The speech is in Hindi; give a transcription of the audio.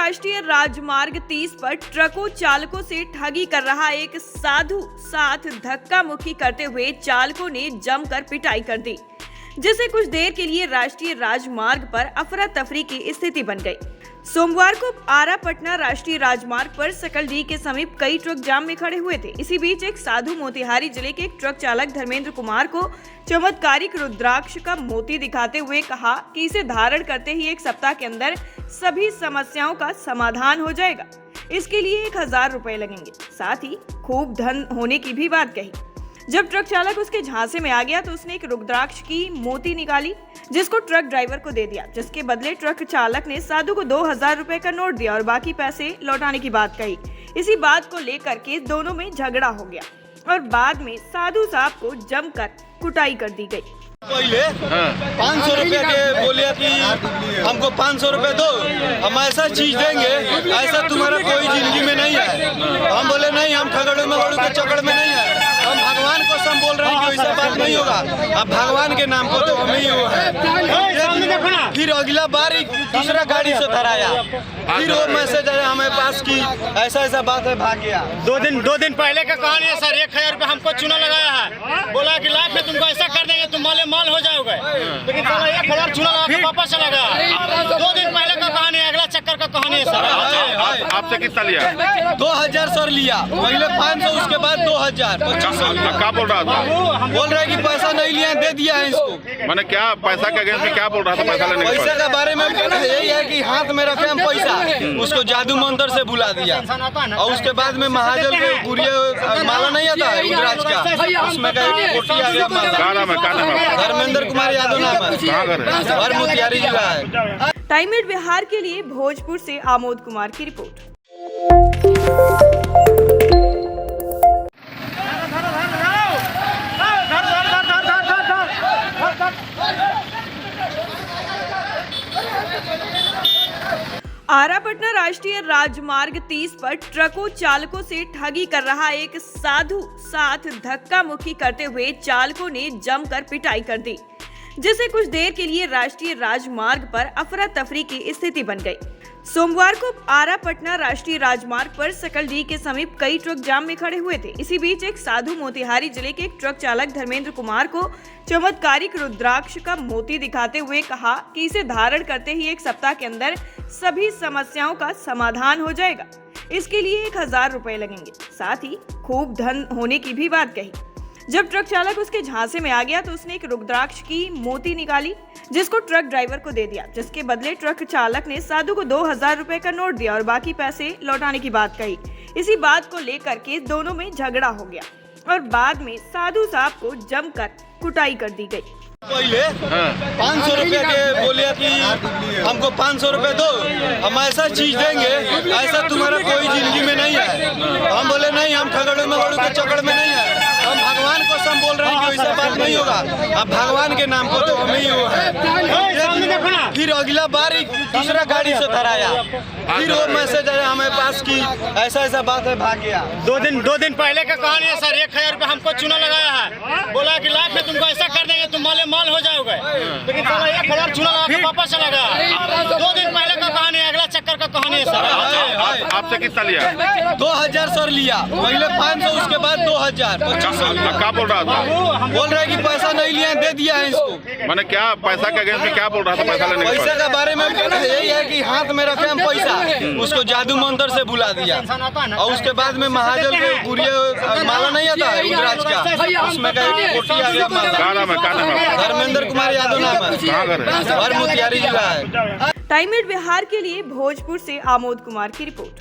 राष्ट्रीय राजमार्ग 30 पर ट्रकों चालकों से ठगी कर रहा एक साधु साथ धक्का मुक्की करते हुए चालकों ने जमकर पिटाई कर दी, जिससे कुछ देर के लिए राष्ट्रीय राजमार्ग पर अफरा तफरी की स्थिति बन गई। सोमवार को आरा पटना राष्ट्रीय राजमार्ग पर सकलडीह के समीप कई ट्रक जाम में खड़े हुए थे। इसी बीच एक साधु मोतिहारी जिले के एक ट्रक चालक धर्मेंद्र कुमार को चमत्कारिक रुद्राक्ष का मोती दिखाते हुए कहा कि इसे धारण करते ही एक सप्ताह के अंदर सभी समस्याओं का समाधान हो जाएगा। इसके लिए 1000 रुपए लगेंगे, साथ ही खूब धन होने की भी बात कही। जब ट्रक चालक उसके झांसे में आ गया तो उसने एक रुद्राक्ष की मोती निकाली, जिसको ट्रक ड्राइवर को दे दिया, जिसके बदले ट्रक चालक ने साधु को 2000 रुपए का नोट दिया और बाकी पैसे लौटाने की बात कही। इसी बात को लेकर के दोनों में झगड़ा हो गया और बाद में साधु साहब को जमकर कुटाई कर दी गई। पहले 500 रुपए के बोलिए कि हमको 500 रुपए दो, हम ऐसा चीज देंगे, ऐसा तुम्हारा कोई जिंदगी में नहीं है। हम बोले नहीं, हम ठगड़ू मगड़ू के चक्कर में नहीं है। हम भगवान को सब बोल रहे हैं कि वैसा बात नहीं होगा। अब भगवान के नाम को तो हम ही वो है। फिर अगला बार दूसरा गाड़ी से धराया, फिर वो मैसेज आया हमें पास की ऐसा बात है, भाग गया। दो दिन पहले का कहानी है सर। 1000 रुपए हमको चूना लगाया है, बोला कि लाख में तुमको ऐसा कर देंगे, तुम माल हो जाओगे, लेकिन साला 1000 चूना लगा के वापस चला गया। 2 दिन पहले का कहानी है, अगला चक्कर का कहानी है सर। आपसे कितना लिया? 2000 सर लिया, पहले 500, उसके बाद 2000। क्या बोल रहा था? बोल रहा है कि पैसा नहीं लिया, दे दिया है इसको। मैंने क्या पैसा के अगेंस्ट में क्या बोल रहा था? पैसा लेने पैसा के बारे में यही है कि हाथ में रखे हम पैसा, उसको जादू मंत्र से बुला दिया। और उसके बाद में महाजल के गुड़िया माला नहीं आता है रुद्राक्ष का, उसमें का एक कोठी आ गया माला। धर्मेंद्र कुमार यादव नाम है और मोतिहारी जिला है। टाइम एट बिहार के लिए भोजपुर से आमोद कुमार की रिपोर्ट। आरा पटना राष्ट्रीय राजमार्ग 30 पर ट्रकों चालकों से ठगी कर रहा एक साधु साथ धक्का मुक्की करते हुए चालकों ने जमकर पिटाई कर दी, जिससे कुछ देर के लिए राष्ट्रीय राजमार्ग पर अफरा तफरी की स्थिति बन गई। सोमवार को आरा पटना राष्ट्रीय राजमार्ग पर सकलडीह के समीप कई ट्रक जाम में खड़े हुए थे। इसी बीच एक साधु मोतिहारी जिले के एक ट्रक चालक धर्मेंद्र कुमार को चमत्कारिक रुद्राक्ष का मोती दिखाते हुए कहा कि इसे धारण करते ही एक सप्ताह के अंदर सभी समस्याओं का समाधान हो जाएगा। इसके लिए 1000 रुपए लगेंगे, साथ ही खूब धन होने की भी बात कही। जब ट्रक चालक उसके झांसे में आ गया तो उसने एक रुद्राक्ष की मोती निकाली, जिसको ट्रक ड्राइवर को दे दिया, जिसके बदले ट्रक चालक ने साधु को 2000 रुपए का नोट दिया और बाकी पैसे लौटाने की बात कही। इसी बात को लेकर के दोनों में झगड़ा हो गया और बाद में साधु साहब को जमकर कुटाई कर दी गई। पहले 500 रुपए के बोलिए कि हमको 500 रुपए दो, हम ऐसा चीज देंगे, ऐसा तुम्हारा कोई जिंदगी में नहीं है। हम बोले नहीं, हम ठगड़ू मगड़ू के चक्कर में नहीं है। हम भगवान को सब बोल रहे हैं कि वैसा बात नहीं होगा। अब भगवान के नाम को तो हम ही वो है। फिर अगला बार दूसरा गाड़ी से धराया, फिर वो मैसेज आया हमें पास की ऐसा बात है, भाग गया। 2 दिन पहले का कहानी है सर। 1000 रुपए हमको चूना लगाया है, बोला कि लाख में तुमको ऐसा कर देंगे, तुम माल हो जाओगे, लेकिन साला 1000 चूना लगा के वापस चला गया। 2 दिन पहले का कहानी है, अगला चक्कर का कहानी है सर। आपसे कितना लिया? 2000 सर लिया, पहले 500, उसके बाद 2000। क्या बोल रहा था? बोल रहा है कि पैसा नहीं लिया, दे दिया है इसको। मैंने क्या पैसा के अगेंस्ट में क्या बोल रहा था? पैसा लेने पैसा के बारे में यही है कि हाथ में रखे हम पैसा, उसको जादू मंत्र से बुला दिया। और उसके बाद में महाजल के गुड़िया माला नहीं आता है रुद्राक्ष का, उसमें का एक कोठी आ गया माला। धर्मेंद्र कुमार यादव नाम है और मोतिहारी जिला है। टाइम एट बिहार के लिए भोजपुर से आमोद कुमार की रिपोर्ट।